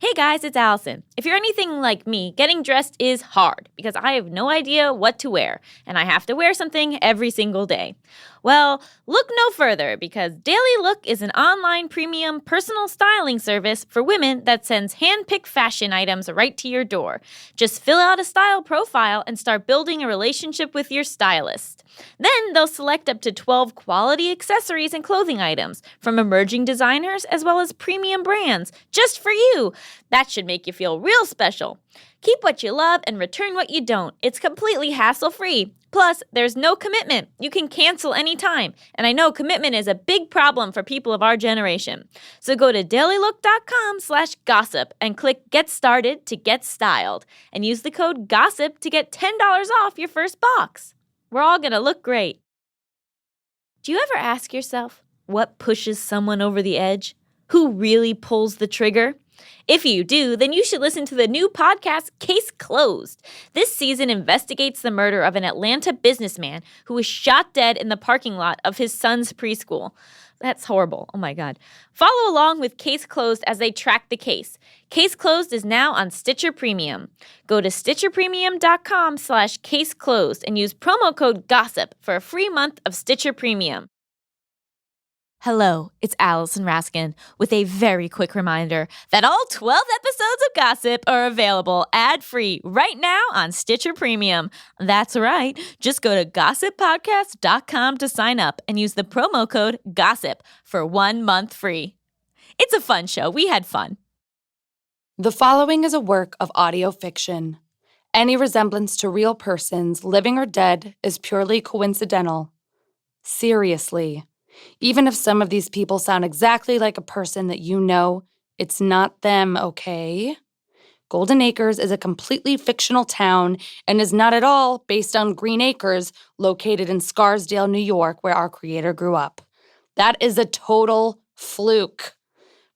Hey guys, it's Allison. If you're anything like me, getting dressed is hard because I have no idea what to wear, and I have to wear something every single day. Well, look no further because Daily Look is an online premium personal styling service for women that sends hand-picked fashion items right to your door. Just fill out a style profile and start building a relationship with your stylist. Then they'll select up to 12 quality accessories and clothing items from emerging designers as well as premium brands just for you. That should make you feel real special. Keep what you love and return what you don't. It's completely hassle-free. Plus, there's no commitment. You can cancel anytime. And I know commitment is a big problem for people of our generation. So go to dailylook.com/gossip and click Get Started to get styled. And use the code GOSSIP to get $10 off your first box. We're all going to look great. Do you ever ask yourself what pushes someone over the edge? Who really pulls the trigger? If you do, then you should listen to the new podcast, Case Closed. This season investigates the murder of an Atlanta businessman who was shot dead in the parking lot of his son's preschool. That's horrible. Oh my God. Follow along with Case Closed as they track the case. Case Closed is now on Stitcher Premium. Go to stitcherpremium.com/caseclosed and use promo code GOSSIP for a free month of Stitcher Premium. Hello, it's Allison Raskin with a very quick reminder that all 12 episodes of Gossip are available ad-free right now on Stitcher Premium. That's right. Just go to gossippodcast.com to sign up and use the promo code GOSSIP for 1 month free. It's a fun show. We had fun. The following is a work of audio fiction. Any resemblance to real persons, living or dead, is purely coincidental. Seriously. Even if some of these people sound exactly like a person that you know, it's not them, okay? Golden Acres is a completely fictional town and is not at all based on Green Acres, located in Scarsdale, New York, where our creator grew up. That is a total fluke.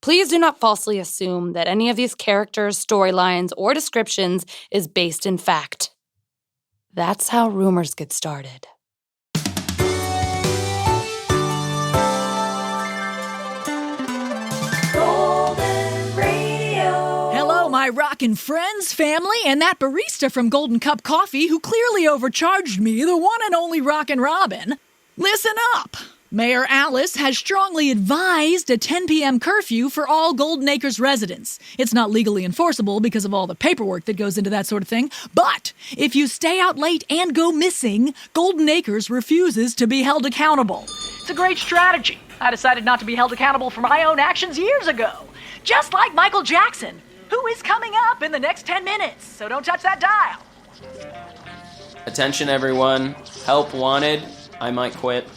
Please do not falsely assume that any of these characters, storylines, or descriptions is based in fact. That's how rumors get started. My Rockin' friends, family, and that barista from Golden Cup Coffee who clearly overcharged me, the one and only Rockin' Robin. Listen up. Mayor Alice has strongly advised a 10 p.m. curfew for all Golden Acres residents. It's not legally enforceable because of all the paperwork that goes into that sort of thing, but if you stay out late and go missing, Golden Acres refuses to be held accountable. It's a great strategy. I decided not to be held accountable for my own actions years ago, just like Michael Jackson, who is coming up in the next 10 minutes, so don't touch that dial. Attention, everyone. Help wanted. I might quit.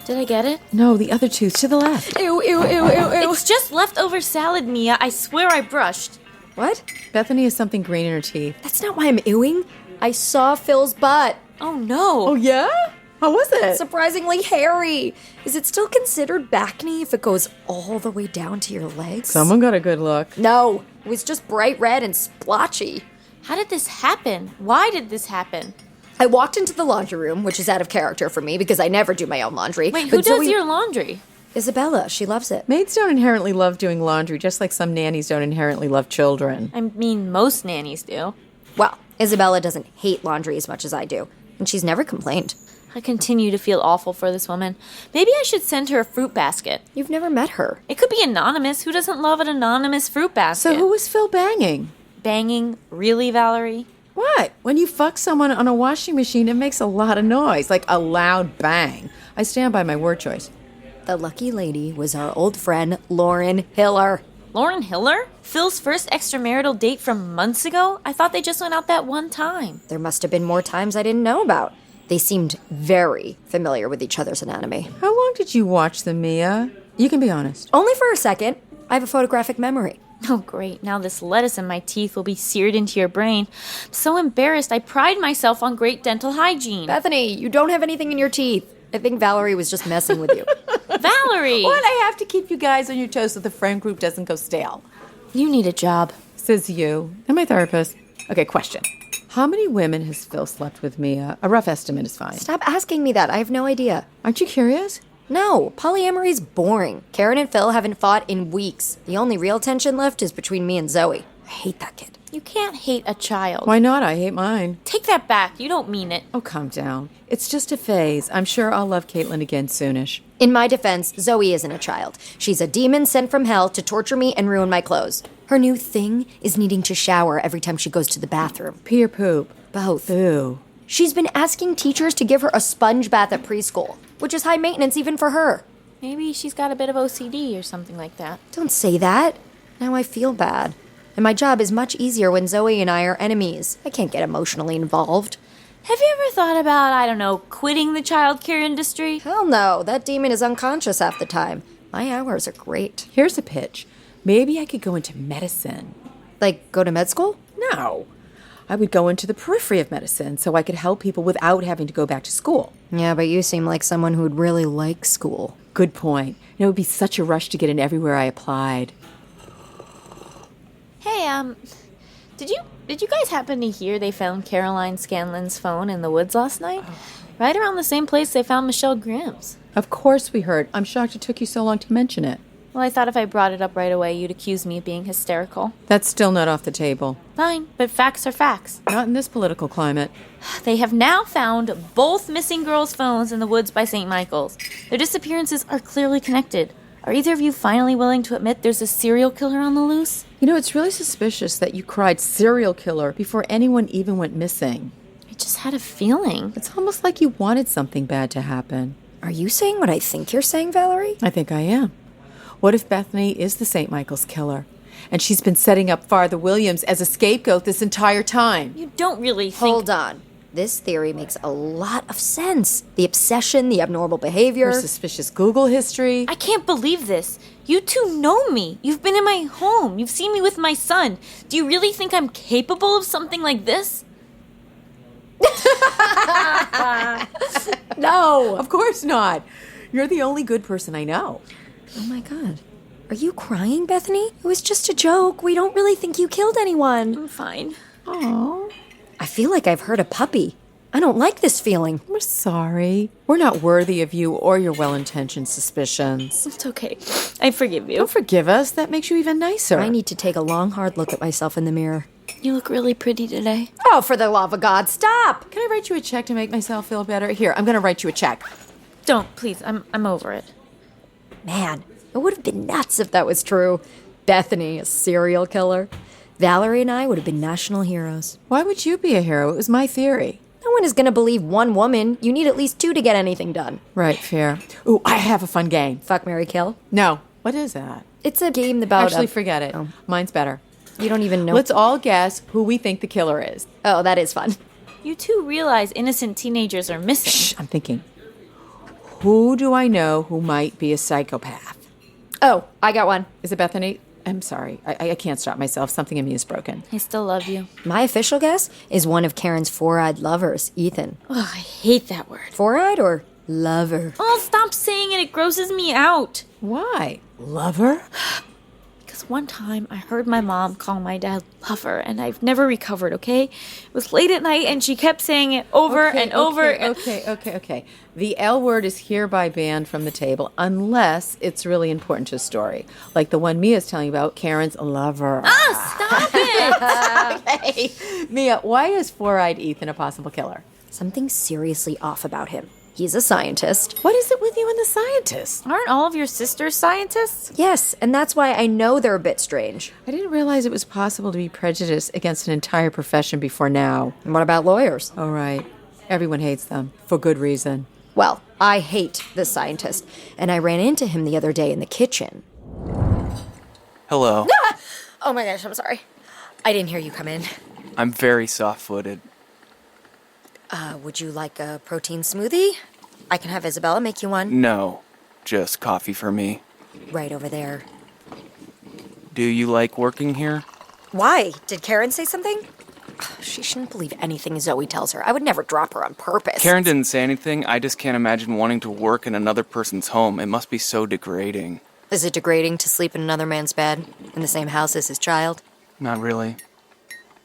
Did I get it? No, the other tooth to the left. Ew, ew, ew, ew, ew. It's just leftover salad, Mia. I swear I brushed. What? Bethany has something green in her teeth. That's not why I'm ewing. I saw Phil's butt. Oh, no. Oh, yeah? How was it? Surprisingly hairy. Is it still considered bacne if it goes all the way down to your legs? Someone got a good look. No, it was just bright red and splotchy. How did this happen? Why did this happen? I walked into the laundry room, which is out of character for me because I never do my own laundry. Wait, who does your laundry? Isabella. She loves it. Maids don't inherently love doing laundry, just like some nannies don't inherently love children. I mean, most nannies do. Well, Isabella doesn't hate laundry as much as I do, and she's never complained. I continue to feel awful for this woman. Maybe I should send her a fruit basket. You've never met her. It could be anonymous. Who doesn't love an anonymous fruit basket? So who was Phil banging? Banging? Really, Valerie? What? When you fuck someone on a washing machine, it makes a lot of noise, like a loud bang. I stand by my word choice. The lucky lady was our old friend, Lauren Hiller. Lauren Hiller? Phil's first extramarital date from months ago? I thought they just went out that one time. There must have been more times I didn't know about. They seemed very familiar with each other's anatomy. How long did you watch them, Mia? You can be honest. Only for a second. I have a photographic memory. Oh, great. Now this lettuce in my teeth will be seared into your brain. I'm so embarrassed. I pride myself on great dental hygiene. Bethany, you don't have anything in your teeth. I think Valerie was just messing with you. Valerie! What? I have to keep you guys on your toes so the friend group doesn't go stale. You need a job. Says you. And my therapist. Okay, question. How many women has Phil slept with, Mia? A rough estimate is fine. Stop asking me that. I have no idea. Aren't you curious? No, polyamory's boring. Karen and Phil haven't fought in weeks. The only real tension left is between me and Zoe. I hate that kid. You can't hate a child. Why not? I hate mine. Take that back. You don't mean it. Oh, calm down. It's just a phase. I'm sure I'll love Caitlin again soonish. In my defense, Zoe isn't a child. She's a demon sent from hell to torture me and ruin my clothes. Her new thing is needing to shower every time she goes to the bathroom. Pee or poop? Both. Boo. She's been asking teachers to give her a sponge bath at preschool, which is high maintenance even for her. Maybe she's got a bit of OCD or something like that. Don't say that. Now I feel bad. And my job is much easier when Zoe and I are enemies. I can't get emotionally involved. Have you ever thought about, I don't know, quitting the childcare industry? Hell no, that demon is unconscious half the time. My hours are great. Here's a pitch. Maybe I could go into medicine. Like, go to med school? No. I would go into the periphery of medicine so I could help people without having to go back to school. Yeah, but you seem like someone who would really like school. Good point. It would be such a rush to get in everywhere I applied. Hey, did you guys happen to hear they found Caroline Scanlon's phone in the woods last night? Right around the same place they found Michelle Graham's. Of course we heard. I'm shocked it took you so long to mention it. Well, I thought if I brought it up right away, you'd accuse me of being hysterical. That's still not off the table. Fine, but facts are facts. Not in this political climate. They have now found both missing girls' phones in the woods by St. Michael's. Their disappearances are clearly connected. Are either of you finally willing to admit there's a serial killer on the loose? You know, it's really suspicious that you cried serial killer before anyone even went missing. I just had a feeling. It's almost like you wanted something bad to happen. Are you saying what I think you're saying, Valerie? I think I am. What if Bethany is the St. Michael's killer? And she's been setting up Father Williams as a scapegoat this entire time. You don't really think... Hold on. This theory makes a lot of sense. The obsession, the abnormal behavior. Her suspicious Google history. I can't believe this. You two know me. You've been in my home. You've seen me with my son. Do you really think I'm capable of something like this? No, of course not. You're the only good person I know. Oh my God. Are you crying, Bethany? It was just a joke. We don't really think you killed anyone. I'm fine. Aww. I feel like I've heard a puppy. I don't like this feeling. We're sorry. We're not worthy of you or your well-intentioned suspicions. It's okay. I forgive you. Don't forgive us. That makes you even nicer. I need to take a long, hard look at myself in the mirror. You look really pretty today. Oh, for the love of God, stop! Can I write you a check to make myself feel better? Here, I'm going to write you a check. Don't, please. I'm over it. Man, it would have been nuts if that was true. Bethany, a serial killer. Valerie and I would have been national heroes. Why would you be a hero? It was my theory. No one is going to believe one woman. You need at least two to get anything done. Right, fair. Ooh, I have a fun game. Fuck, marry, kill? No. What is that? It's a game about... Actually, forget it. Oh. Mine's better. You don't even know... Let's all guess who we think the killer is. Oh, that is fun. You two realize innocent teenagers are missing. Shh, I'm thinking. Who do I know who might be a psychopath? Oh, I got one. Is it Bethany? I'm sorry. I can't stop myself. Something in me is broken. I still love you. My official guess is one of Karen's four-eyed lovers, Ethan. Oh, I hate that word. Four-eyed or lover? Oh, stop saying it. It grosses me out. Why? Lover? Because one time I heard my mom call my dad lover, and I've never recovered, okay? It was late at night, and she kept saying it over and over. Okay. The L word is hereby banned from the table unless it's really important to a story. Like the one Mia's telling you about, Karen's lover. Stop it! Okay. Mia, why is four-eyed Ethan a possible killer? Something seriously off about him. He's a scientist. What is it with you and the scientists? Aren't all of your sisters scientists? Yes, and that's why I know they're a bit strange. I didn't realize it was possible to be prejudiced against an entire profession before now. And what about lawyers? Oh, right. Everyone hates them, for good reason. Well, I hate this scientist, and I ran into him the other day in the kitchen. Hello. Oh my gosh, I'm sorry. I didn't hear you come in. I'm very soft-footed. Would you like a protein smoothie? I can have Isabella make you one. No, just coffee for me. Right over there. Do you like working here? Why? Did Karen say something? She shouldn't believe anything Zoe tells her. I would never drop her on purpose. Karen didn't say anything. I just can't imagine wanting to work in another person's home. It must be so degrading. Is it degrading to sleep in another man's bed in the same house as his child? Not really.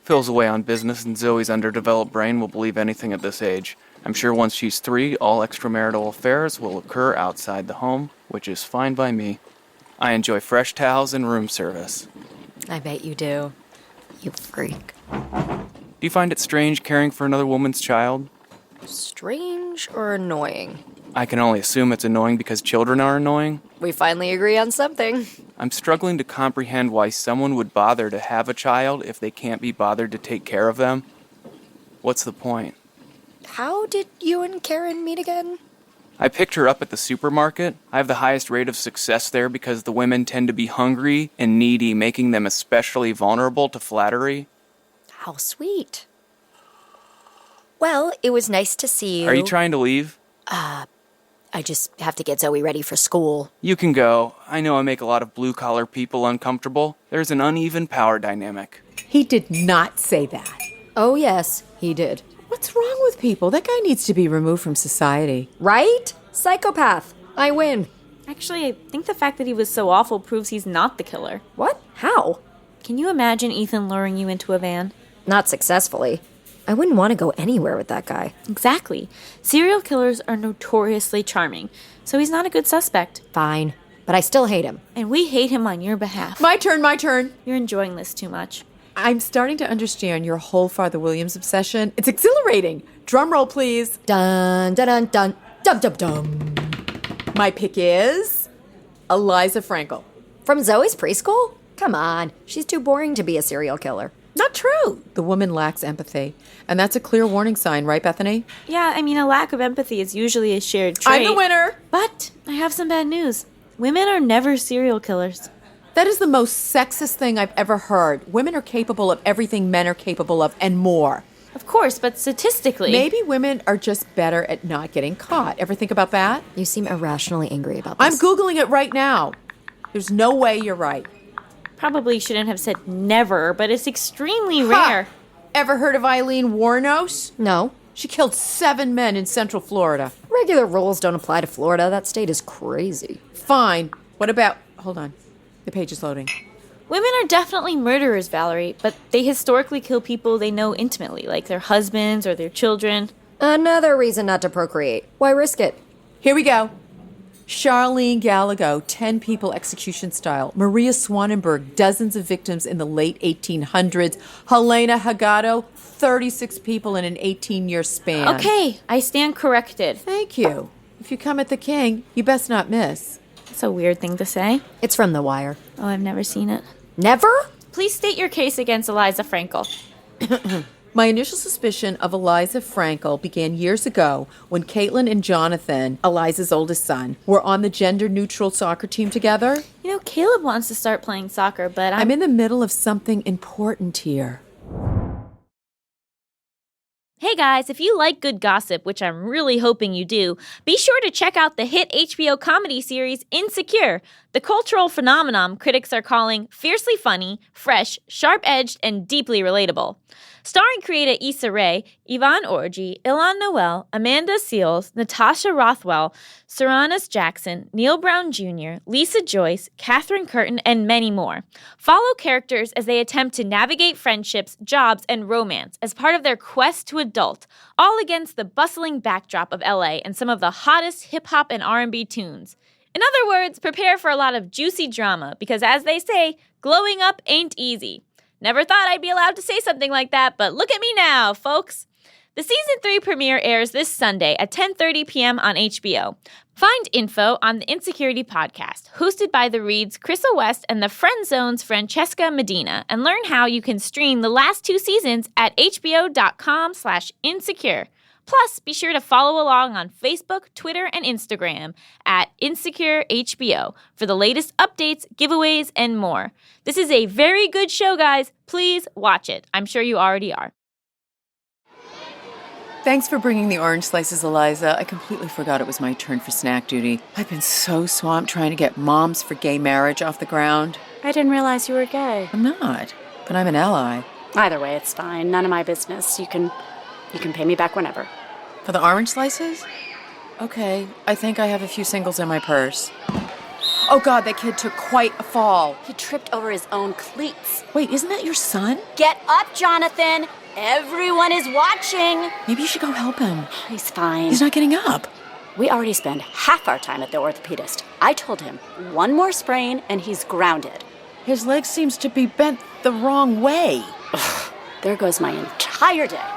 Phil's away on business, and Zoe's underdeveloped brain will believe anything at this age. I'm sure once she's 3, all extramarital affairs will occur outside the home, which is fine by me. I enjoy fresh towels and room service. I bet you do. You freak. Do you find it strange caring for another woman's child? Strange or annoying? I can only assume it's annoying because children are annoying. We finally agree on something. I'm struggling to comprehend why someone would bother to have a child if they can't be bothered to take care of them. What's the point? How did you and Karen meet again? I picked her up at the supermarket. I have the highest rate of success there because the women tend to be hungry and needy, making them especially vulnerable to flattery. How sweet. Well, it was nice to see you. Are you trying to leave? I just have to get Zoe ready for school. You can go. I know I make a lot of blue-collar people uncomfortable. There's an uneven power dynamic. He did not say that. Oh, yes, he did. What's wrong with people? That guy needs to be removed from society. Right? Psychopath. I win. Actually, I think the fact that he was so awful proves he's not the killer. What? How? Can you imagine Ethan luring you into a van? Not successfully. I wouldn't want to go anywhere with that guy. Exactly. Serial killers are notoriously charming, so he's not a good suspect. Fine. But I still hate him. And we hate him on your behalf. My turn. You're enjoying this too much. I'm starting to understand your whole Father Williams obsession. It's exhilarating. Drum roll, please. Dun, dun, dun, dun, dum, dum, dum. My pick is Eliza Frankel. From Zoe's preschool? Come on. She's too boring to be a serial killer. Not true. The woman lacks empathy. And that's a clear warning sign, right, Bethany? Yeah, I mean, a lack of empathy is usually a shared trait. I'm the winner. But I have some bad news. Women are never serial killers. That is the most sexist thing I've ever heard. Women are capable of everything men are capable of and more. Of course, but statistically... Maybe women are just better at not getting caught. Ever think about that? You seem irrationally angry about this. I'm Googling it right now. There's no way you're right. Probably shouldn't have said never, but it's extremely rare. Ever heard of Eileen Warnos? No. She killed 7 men in Central Florida. Regular rules don't apply to Florida. That state is crazy. Fine. What about... Hold on. The page is loading. Women are definitely murderers, Valerie, but they historically kill people they know intimately, like their husbands or their children. Another reason not to procreate. Why risk it? Here we go. Charlene Gallego, 10 people execution style. Maria Swanenberg, dozens of victims in the late 1800s. Helena Hagado, 36 people in an 18-year span. Okay, I stand corrected. Thank you. If you come at the king, you best not miss. That's a weird thing to say. It's from The Wire. Oh, I've never seen it. Never? Please state your case against Eliza Frankel. My initial suspicion of Eliza Frankel began years ago when Caitlin and Jonathan, Eliza's oldest son, were on the gender-neutral soccer team together. You know, Caleb wants to start playing soccer, but I'm in the middle of something important here. Hey guys, if you like good gossip, which I'm really hoping you do, be sure to check out the hit HBO comedy series Insecure, the cultural phenomenon critics are calling fiercely funny, fresh, sharp-edged, and deeply relatable. Starring Creator Issa Rae, Yvonne Orji, Ilan Noel, Amanda Seales, Natasha Rothwell, Saranas Jackson, Neil Brown Jr., Lisa Joyce, Katherine Curtin, and many more. Follow characters as they attempt to navigate friendships, jobs, and romance as part of their quest to adult, all against the bustling backdrop of LA and some of the hottest hip-hop and R&B tunes. In other words, prepare for a lot of juicy drama because, as they say, glowing up ain't easy. Never thought I'd be allowed to say something like that, but look at me now, folks. The Season 3 premiere airs this Sunday at 10:30 p.m. on HBO. Find info on the Insecurity podcast, hosted by the Reeds Crystal West and the Friend Zone's Francesca Medina, and learn how you can stream the last 2 seasons at hbo.com/insecure. Plus, be sure to follow along on Facebook, Twitter, and Instagram at InsecureHBO for the latest updates, giveaways, and more. This is a very good show, guys. Please watch it. I'm sure you already are. Thanks for bringing the orange slices, Eliza. I completely forgot it was my turn for snack duty. I've been so swamped trying to get Moms for Gay Marriage off the ground. I didn't realize you were gay. I'm not, but I'm an ally. Either way, it's fine. None of my business. You can pay me back whenever. For the orange slices? Okay, I think I have a few singles in my purse. Oh, God, that kid took quite a fall. He tripped over his own cleats. Wait, isn't that your son? Get up, Jonathan! Everyone is watching! Maybe you should go help him. He's fine. He's not getting up. We already spend half our time at the orthopedist. I told him, one more sprain and he's grounded. His leg seems to be bent the wrong way. There goes my entire day.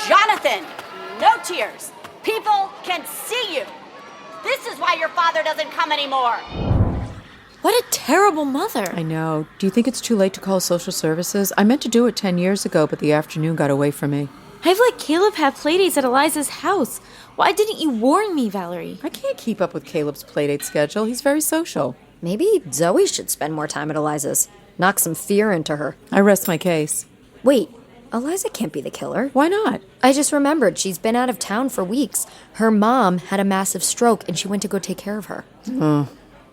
Jonathan, no tears. People can see you. This is why your father doesn't come anymore. What a terrible mother. I know. Do you think it's too late to call social services? I meant to do it 10 years ago, but the afternoon got away from me. I've let Caleb have playdates at Eliza's house. Why didn't you warn me, Valerie? I can't keep up with Caleb's playdate schedule. He's very social. Maybe Zoe should spend more time at Eliza's. Knock some fear into her. I rest my case. Wait, Eliza can't be the killer. Why not? I just remembered she's been out of town for weeks. Her mom had a massive stroke and she went to go take care of her.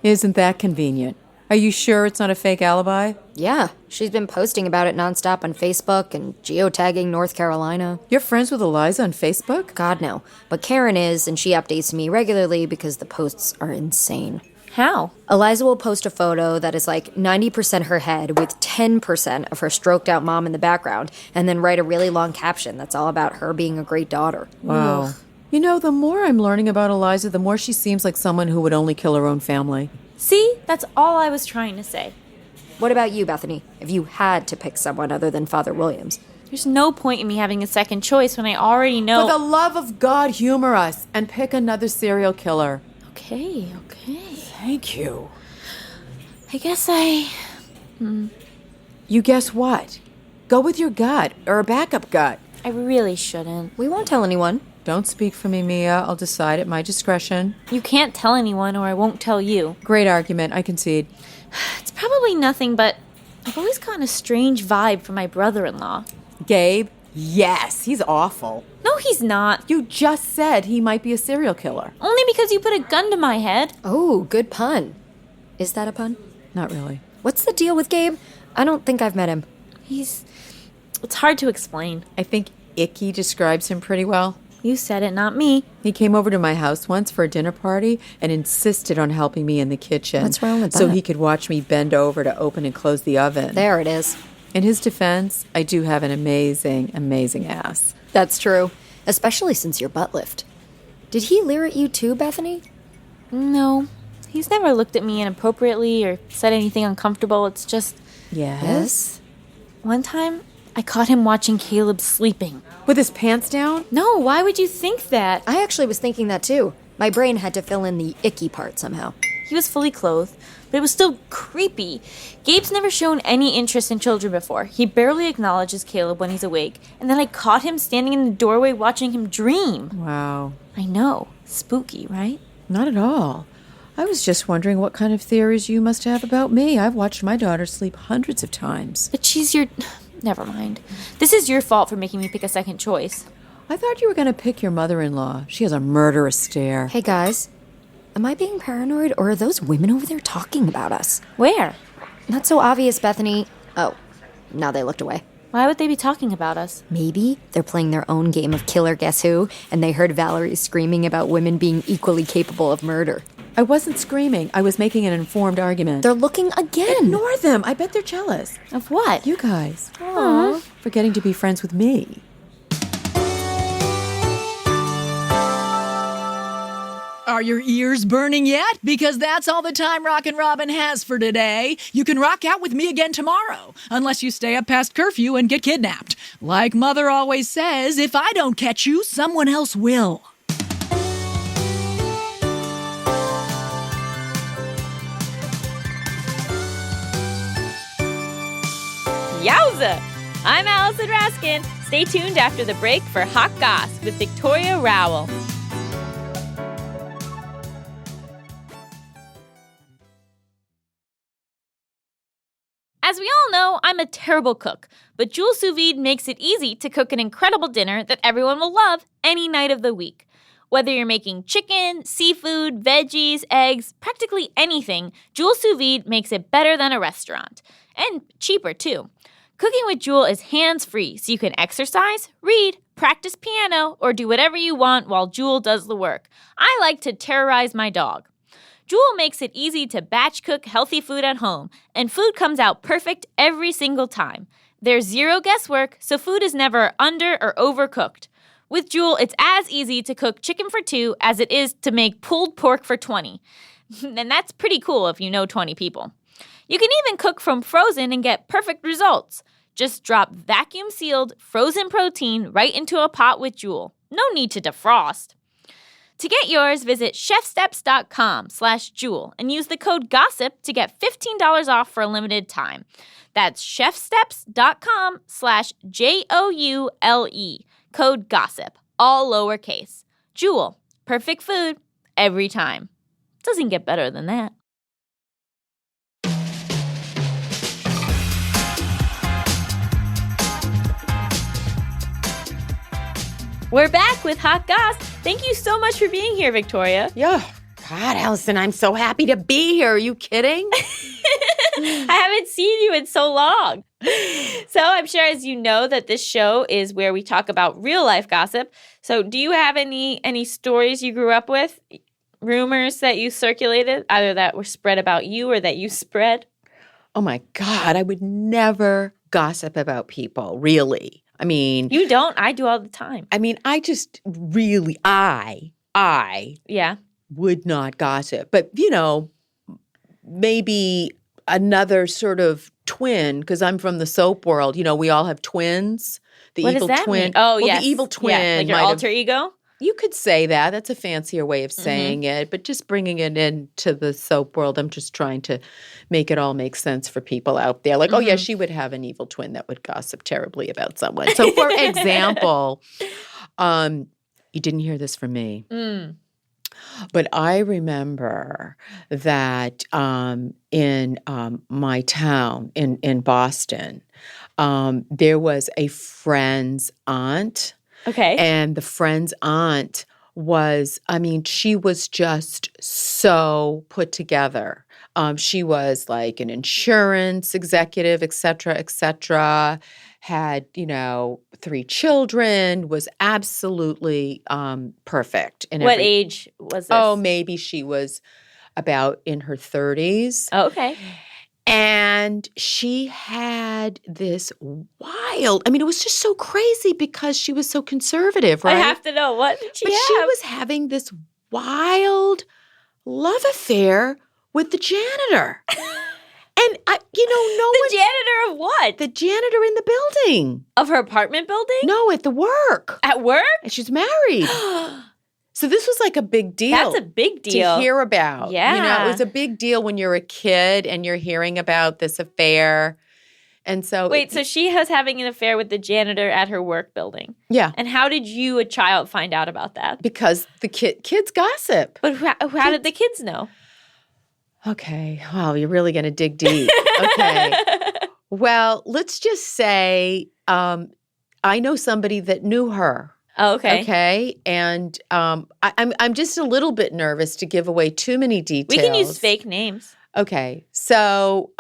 Isn't that convenient? Are you sure it's not a fake alibi? Yeah, she's been posting about it nonstop on Facebook and geotagging North Carolina. You're friends with Eliza on Facebook? God, no. But Karen is, and she updates me regularly because the posts are insane. How? Eliza will post a photo that is like 90% her head with 10% of her stroked out mom in the background, and then write a really long caption that's all about her being a great daughter. Wow. Ugh. You know, the more I'm learning about Eliza, the more she seems like someone who would only kill her own family. See? That's all I was trying to say. What about you, Bethany? If you had to pick someone other than Father Williams? There's no point in me having a second choice when I already know... For the love of God, humor us and pick another serial killer. Okay. Thank you. I guess I... You guess what? Go with your gut, or a backup gut. I really shouldn't. We won't tell anyone. Don't speak for me, Mia. I'll decide at my discretion. You can't tell anyone or I won't tell you. Great argument, I concede. It's probably nothing, but I've always gotten a strange vibe from my brother-in-law. Gabe? Yes, he's awful. No, he's not. You just said he might be a serial killer. Only because you put a gun to my head. Oh, good pun. Is that a pun? Not really. What's the deal with Gabe? I don't think I've met him. It's hard to explain. I think Icky describes him pretty well. You said it, not me. He came over to my house once for a dinner party and insisted on helping me in the kitchen. What's wrong with So that? he could watch me bend over to open and close the oven. There it is. In his defense, I do have an amazing, amazing ass. That's true. Especially since your butt lift. Did he leer at you too, Bethany? No. He's never looked at me inappropriately or said anything uncomfortable. It's just... Yes? One time, I caught him watching Caleb sleeping. With his pants down? No, why would you think that? I actually was thinking that too. My brain had to fill in the icky part somehow. He was fully clothed, but it was still creepy. Gabe's never shown any interest in children before. He barely acknowledges Caleb when he's awake, and then I caught him standing in the doorway watching him dream. Wow. I know. Spooky, right? Not at all. I was just wondering what kind of theories you must have about me. I've watched my daughter sleep hundreds of times. But she's your... Never mind. This is your fault for making me pick a second choice. I thought you were going to pick your mother-in-law. She has a murderous stare. Hey guys, am I being paranoid or are those women over there talking about us? Where? Not so obvious, Bethany. Oh, now they looked away. Why would they be talking about us? Maybe they're playing their own game of Killer Guess Who, and they heard Valerie screaming about women being equally capable of murder. I wasn't screaming. I was making an informed argument. They're looking again. Ignore them. I bet they're jealous. Of what? You guys. Aww. For getting to be friends with me. Are your ears burning yet? Because that's all the time Rockin' Robin has for today. You can rock out with me again tomorrow, unless you stay up past curfew and get kidnapped. Like Mother always says, if I don't catch you, someone else will. Yowza! I'm Allison Raskin. Stay tuned after the break for Hot Goss with Victoria Rowell. As we all know, I'm a terrible cook, but Joule Sous Vide makes it easy to cook an incredible dinner that everyone will love any night of the week. Whether you're making chicken, seafood, veggies, eggs, practically anything, Joule Sous Vide makes it better than a restaurant. And cheaper, too. Cooking with Joule is hands-free, so you can exercise, read, practice piano, or do whatever you want while Joule does the work. I like to terrorize my dog. Jewel makes it easy to batch cook healthy food at home, and food comes out perfect every single time. There's zero guesswork, so food is never under or overcooked. With Jewel, it's as easy to cook chicken for 2 as it is to make pulled pork for 20. And that's pretty cool if you know 20 people. You can even cook from frozen and get perfect results. Just drop vacuum-sealed frozen protein right into a pot with Jewel. No need to defrost. To get yours, visit chefsteps.com/Jewel and use the code GOSSIP to get $15 off for a limited time. That's chefsteps.com/JOULE. Code GOSSIP, all lowercase. Jewel, perfect food every time. Doesn't get better than that. We're back with Hot Goss. Thank you so much for being here, Victoria. Yeah. God, Allison, I'm so happy to be here. Are you kidding? I haven't seen you in so long. So I'm sure, as you know, that this show is where we talk about real life gossip. So do you have any stories you grew up with? Rumors that you circulated, either that were spread about you or that you spread? Oh my God, I would never gossip about people, really. I mean, you don't. I do all the time. I mean, I just really, I would not gossip. But, you know, maybe another sort of twin, because I'm from the soap world. You know, we all have twins. The what evil does that twin. Mean? Oh, well, yes. The evil twin. Yeah, like your alter ego? You could say that. That's a fancier way of saying it. But just bringing it into the soap world, I'm just trying to make it all make sense for people out there. Like, oh, yeah, she would have an evil twin that would gossip terribly about someone. So, for example, you didn't hear this from me. But I remember that in my town, in Boston, there was a friend's aunt. Okay. And the friend's aunt was, I mean, she was just so put together. She was like an insurance executive, et cetera, had, 3 children, was absolutely perfect. What age was this? Oh, maybe she was about in her 30s. Oh, okay. And she had this wild, I mean, it was just so crazy because she was so conservative, right? I have to know, what did she have? She was having this wild love affair with the janitor. And, no one... The janitor of what? The janitor in the building. Of her apartment building? No, at the work. At work? And she's married. So this was like a big deal. That's a big deal. To hear about. Yeah. It was a big deal when you're a kid and you're hearing about this affair. And so... Wait, so she was having an affair with the janitor at her work building. Yeah. And how did you, a child, find out about that? Because the kids gossip. But how did the kids know? Okay. Wow, you're really going to dig deep. Okay. Well, let's just say I know somebody that knew her. Oh, okay. Okay. And I'm just a little bit nervous to give away too many details. We can use fake names. Okay. So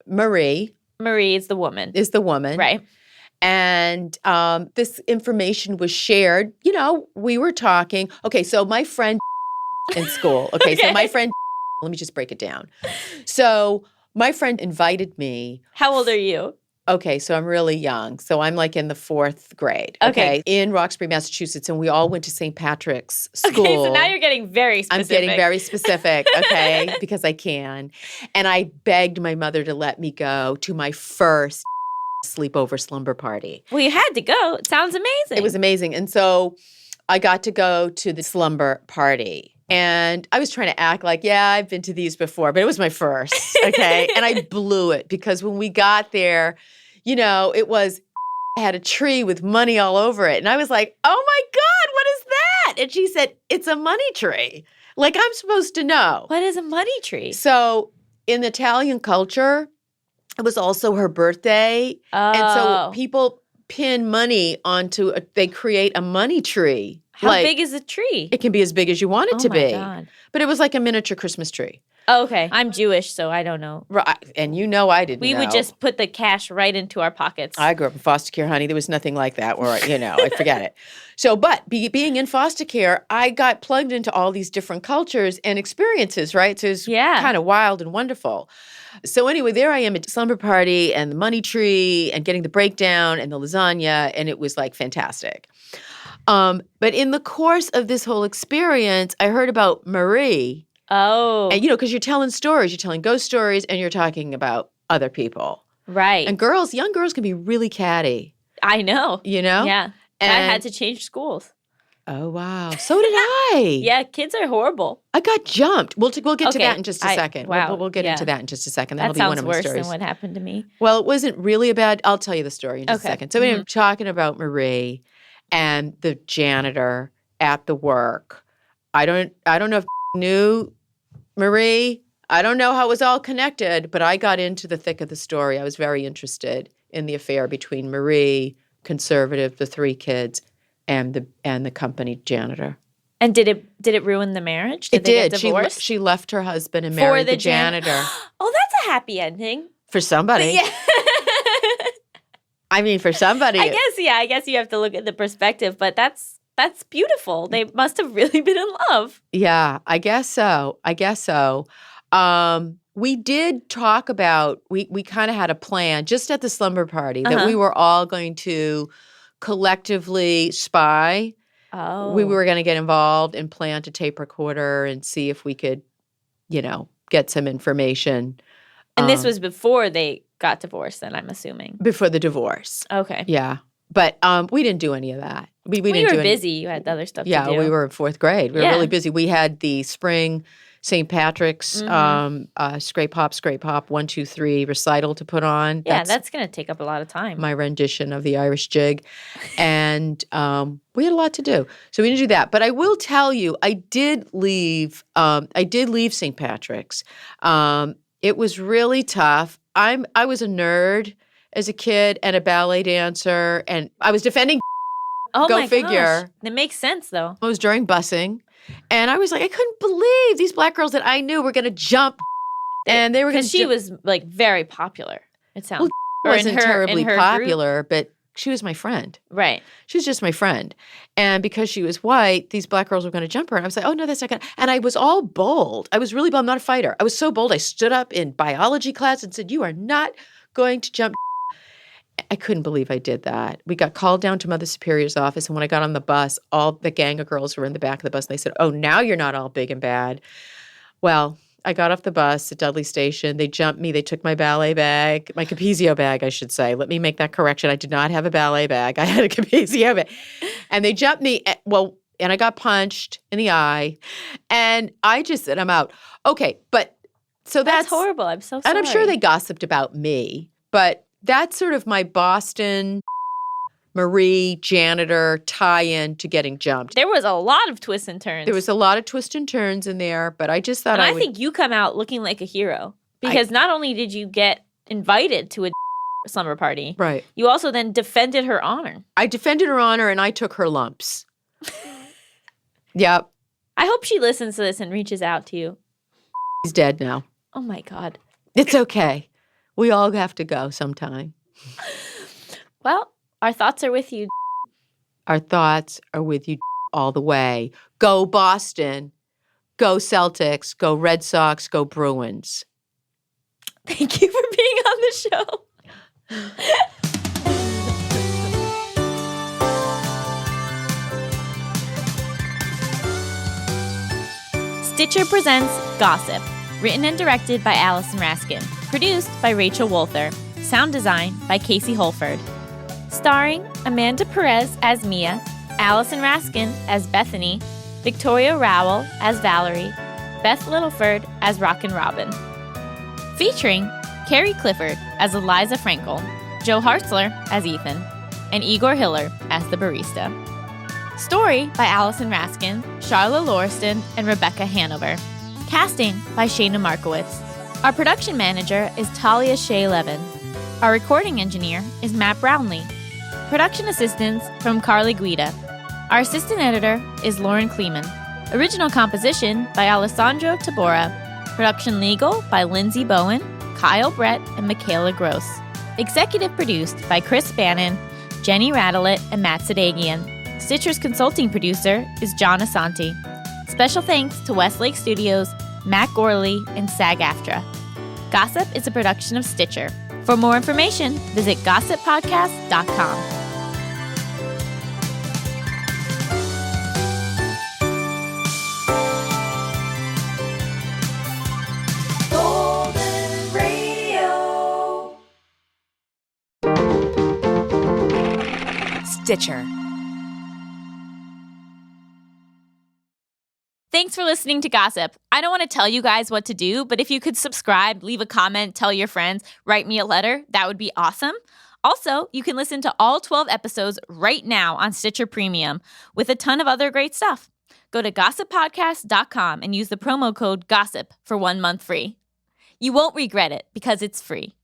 Marie is the woman. Right. And this information was shared. We were talking. Okay, so my friend in school. Okay, so my friend, let me just break it down. So my friend invited me. How old are you? Okay, so I'm really young. So I'm like in the 4th grade. Okay. In Roxbury, Massachusetts, and we all went to St. Patrick's School. Okay, so now you're getting very specific. I'm getting very specific, okay, because I can. And I begged my mother to let me go to my first sleepover slumber party. Well, you had to go. It sounds amazing. It was amazing. And so I got to go to the slumber party. And I was trying to act like, yeah, I've been to these before, but it was my first, okay? And I blew it because when we got there, it was, I had a tree with money all over it. And I was like, oh my God, what is that? And she said, it's a money tree. Like I'm supposed to know. What is a money tree? So in Italian culture, it was also her birthday. Oh. And so people pin money onto, they create a money tree. How big is a tree? It can be as big as you want it to be. Oh, my God. But it was like a miniature Christmas tree. Oh, okay. I'm Jewish, so I don't know. Right. And I didn't We know. would just put the cash right into our pockets. I grew up in foster care, honey. There was nothing like that where, I forget it. So, but being in foster care, I got plugged into all these different cultures and experiences, right? So it was kind of wild and wonderful. So anyway, there I am at slumber party and the money tree and getting the breakdown and the lasagna, and it was like fantastic. But in the course of this whole experience, I heard about Marie. Oh. And, because you're telling stories, you're telling ghost stories, and you're talking about other people. Right. And young girls can be really catty. I know. Yeah. And I had to change schools. Oh, wow. So did I. Yeah, kids are horrible. I got jumped. We'll get to that in just a second. Wow. We'll get into that in just a second. That'll That be one sounds of my worse stories. than what happened to me. Well, it wasn't really I'll tell you the story in just a second. So I'm talking about Marie and the janitor at the work. I don't know if knew Marie. I don't know how it was all connected, but I got into the thick of the story. I was very interested in the affair between Marie, conservative, the 3 kids, and the company janitor. And did it ruin the marriage? Did they get divorced? She left her husband and married the janitor. Oh, that's a happy ending. For somebody. Yeah. I mean, for somebody. I guess you have to look at the perspective, but that's beautiful. They must have really been in love. Yeah, I guess so. We did talk about, we kind of had a plan just at the slumber party that we were all going to collectively spy. Oh. We were going to get involved and plant a tape recorder and see if we could, get some information. And this was before they got divorced, then, I'm assuming. Before the divorce. Okay. Yeah. But we didn't do any of that. We didn't you do were busy. You had other stuff to do. Yeah, we were in 4th grade. We were really busy. We had the spring St. Patrick's Scrape Hop, 1, 2, 3 recital to put on. Yeah, that's going to take up a lot of time. My rendition of the Irish jig. And we had a lot to do. So we didn't do that. But I will tell you, I did leave St. Patrick's. It was really tough. I was a nerd as a kid and a ballet dancer, and I was defending. Oh, Go my figure. Gosh. That makes sense, though. It was during busing, and I was like, I couldn't believe these black girls that I knew were going to jump, and they were going to. Because she was like very popular. It sounds. Well, wasn't terribly popular, group. but she was my friend. Right. She was just my friend, and because she was white, these black girls were going to jump her, and I was like, oh no, that's not going to. And I was all bold. I was really bold. I'm not a fighter. I was so bold. I stood up in biology class and said, "You are not going to jump." I couldn't believe I did that. We got called down to Mother Superior's office, and when I got on the bus, all the gang of girls were in the back of the bus, and they said, oh, now you're not all big and bad. Well, I got off the bus at Dudley Station. They jumped me. They took my ballet bag, my Capezio bag, I should say. Let me make that correction. I did not have a ballet bag. I had a Capezio bag. And they jumped me, and I got punched in the eye. And I just said, I'm out. Okay, but so that's horrible. I'm so sorry. And I'm sure they gossiped about me, but that's sort of my Boston Marie janitor tie-in to getting jumped. There was a lot of twists and turns. There was a lot of twists and turns in there, but I just thought I think you come out looking like a hero because not only did you get invited to a slumber party, right? You also then defended her honor. I defended her honor and I took her lumps. Yep. I hope she listens to this and reaches out to you. He's dead now. Oh my God. It's okay. We all have to go sometime. Well, our thoughts are with you. Our thoughts are with you all the way. Go Boston. Go Celtics. Go Red Sox. Go Bruins. Thank you for being on the show. Stitcher presents Gossip, written and directed by Allison Raskin, produced by Rachel Wolther, sound design by Casey Holford. Starring Amanda Perez as Mia, Allison Raskin as Bethany, Victoria Rowell as Valerie, Beth Littleford as Rockin Robin. Featuring Carrie Clifford as Eliza Frankel, Joe Hartzler as Ethan, and Igor Hiller as the barista. Story by Allison Raskin, Charla Lauriston, and Rebecca Hanover. Casting by Shayna Markowitz. Our production manager is Talia Shea Levin. Our recording engineer is Matt Brownlee. Production assistance from Carly Guida. Our assistant editor is Lauren Kleeman. Original composition by Alessandro Tabora. Production legal by Lindsay Bowen, Kyle Brett, and Michaela Gross. Executive produced by Chris Bannon, Jenny Radelet, and Matt Sadagian. Stitcher's consulting producer is John Asante. Special thanks to Westlake Studios, Matt Gorley, and SAG-AFTRA. Gossip is a production of Stitcher. For more information, visit gossippodcast.com. Stitcher. Thanks for listening to Gossip. I don't want to tell you guys what to do, but if you could subscribe, leave a comment, tell your friends, write me a letter, that would be awesome. Also, you can listen to all 12 episodes right now on Stitcher Premium with a ton of other great stuff. Go to gossippodcast.com and use the promo code GOSSIP for 1 month free. You won't regret it because it's free.